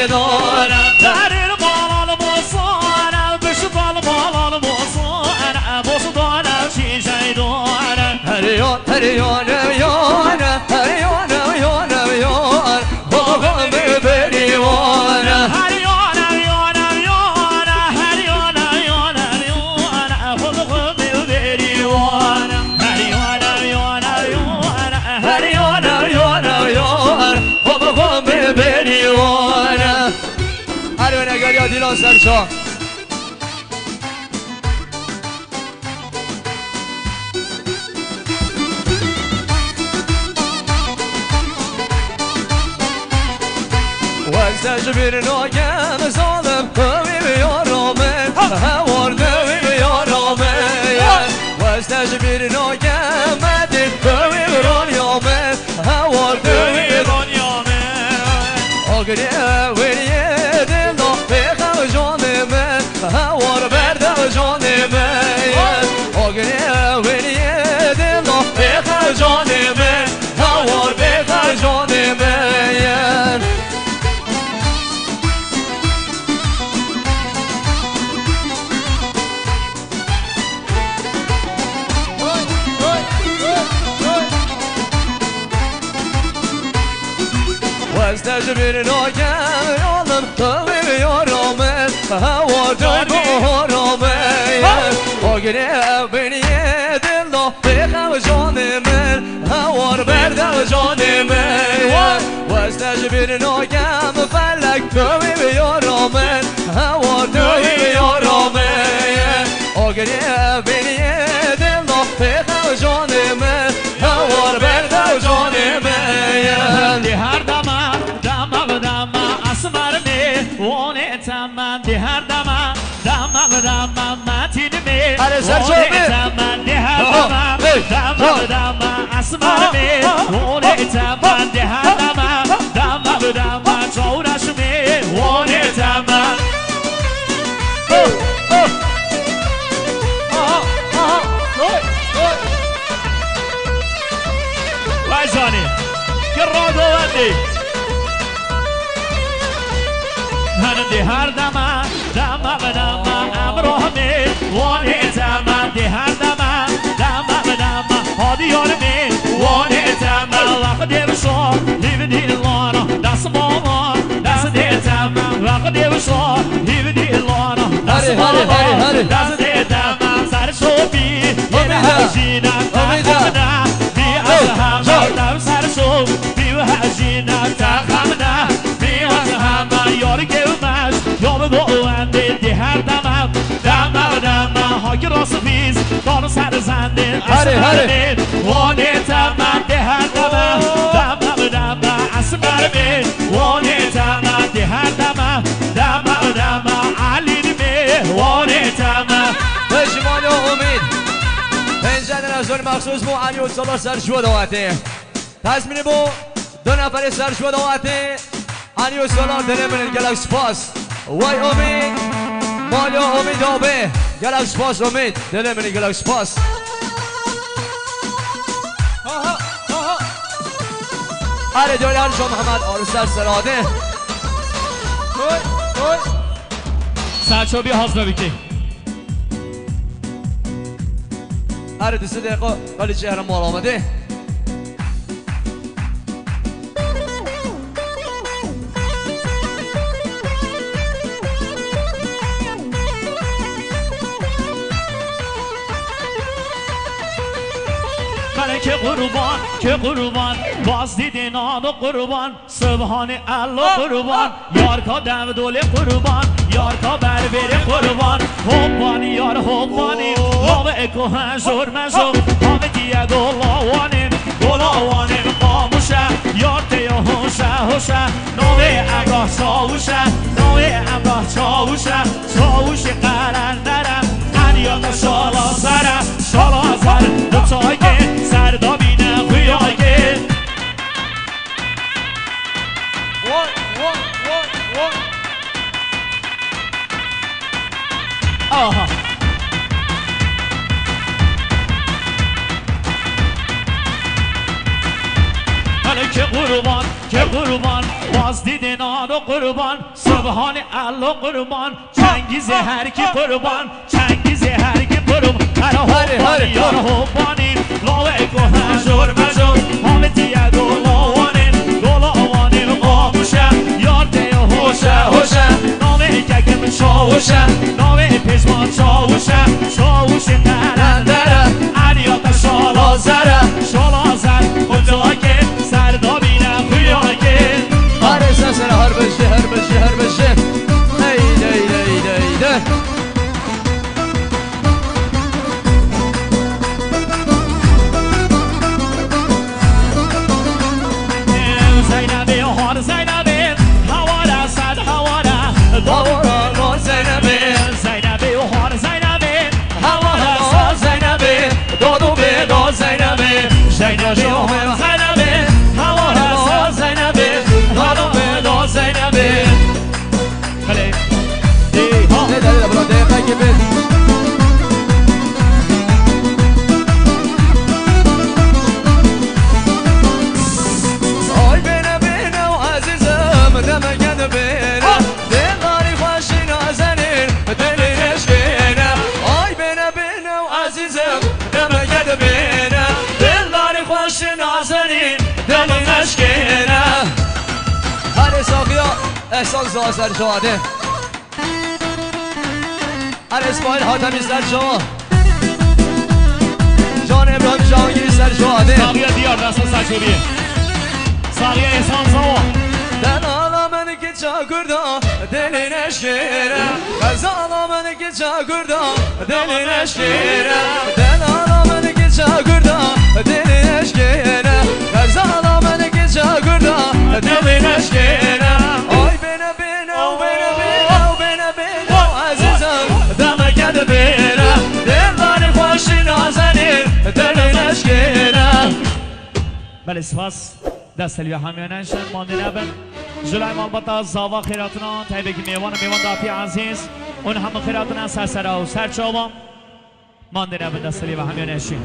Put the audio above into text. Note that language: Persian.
شیشه دارم تریر بالال بوسانم بشتال بالال بوسانم بوسدانم شیشه دارم هریان هریانم یانم هریانم یانم یان بابا ببریوانم هریانم یانم یانم هریانم یانم یانم بابا ببریوانم هریانم یانم یانم هریانم یانم یان بابا ببریوانم هریان اگر یا دیلان سرشان وستجبر ناگم ظالم همیم یارامه هوردمیم یارامه وستجبر ناگم مدین همیم رانیامه هوردمیم رانیامه آگری ویریه دل دا بخم جانمه هوار بردم جانمه آگری ویریه دل دا بخم جانمه هوار بخم جانمه واستجبر ناگم یالم همیم یارامه هوا دل بارامه آگره بینیه دل دا بخم جان من هوار بردم جان من واستجبر ناگم فلک همیم یارامه هوا دل یارامه آگره بینیه دل دا بخم جان من هوار بردم جان من هر دمم اسمر می وانه تمن ده هر دمم دمم متین می وانه تمن ده هر دمم اسمر می وانه تمن ده هر دمم جورش می وانه تمن وای جانی گرادو وندی ده هر دمم امراه می وانه تمن ده هر دمم هادی یار می وانه تمن وقت بشار لیو دیلانا دست ماما دست ده تمن وقت بشار لیو دیلانا دست ماما دست ده تمن سر شوبی یه هجینا تخمنا بی از هم سر شوب بی هجینا تخمنا بی از هم یار گومش یا به بوانده ده هر دمم های راست پیز دارو سر زنده اسمر می وانه تمن ده هر دمم اسمر می وانه تمن ده هر دمم علی می وانه تمن بشمال امید پنجه نزول مخصوص بو علی و سالار سرشو دواته تصمیم بو دو نفر سرشو دواته علی و سالار دنه من گلک سپاس وای امید مالیا امید آبه گلک سپاس امید دنه من گلک سپاس هر دولی هر شما محمد آرستر سراده سرچوبی حاضر بیکی هر دو سه دقیقه قالی چهره مال آمده که قربان باز دیدین آنو قربان سبحان الله قربان یار کا دم دوله قربان یار کا بربر قربان حبانی یار حبانی نام اکو هنجور مجو همه دیگه گلاوانیم خاموشه یار تیو هوشه نامه اگاه چاوشه نامه اگاه چاوش قرندرم انیاتا شالا سر دوتایه سردا بینه خویایه آها که قربان باز دیدن آن و قربان سبحان الله قربان چنگیز هر کی قربان چنگیز هر کی قربان هر هوبانی یار هوبانی لاوه گوهن جور مجور حامتیه گلاوانین قاموشه یار دیه هوشه نامه ککم چاوشه نامه پشمان چاوشه نرندره علیات شالازره خدا که سردابینه خویا که هر سر هر بشه ایده زینبه هار زینبه هوارا صد هوارا داورا زینبه زینبه هار زینبه هوارا زینبه دادو به دا زینبه زینبه هار زینبه هوارا زینبه دادو به دا زینبه خلی دیها ده برو دقیقه که بید آی بینه و عزیزم دمگد بینه دلاری خوشی نازنین دلی نشکینه آی بینه و عزیزم دمگد بینه دلاری خوشی نازنین دلی نشکینه هر ساقیا احسان زازر جاده هر اسماعیل حاتمی سر شما جان ابراهیم جهانگیری سر جاده ساقیه دیار رسول سجوریه ساقیه احسان زوا دل آلامن که چاکردا دلی نشکیره از آلامن که چاکردا دلی نشکیره دل آلامن که چاکردا دلی نشکیره از آلامن که چاکردا دلی نشکیره آی بینه عزیزم دمکد بینه دلداری خوشی نازنین دلی نشکیره بله سپاس دست تلیه همیانشن مانده نبن جلوی مالباتا زاوا خیراتنا تایبه که میوان دافی عزیز اون همه خیراتنا سر و سر چوبا مانده نبن دست تلیه همیانشن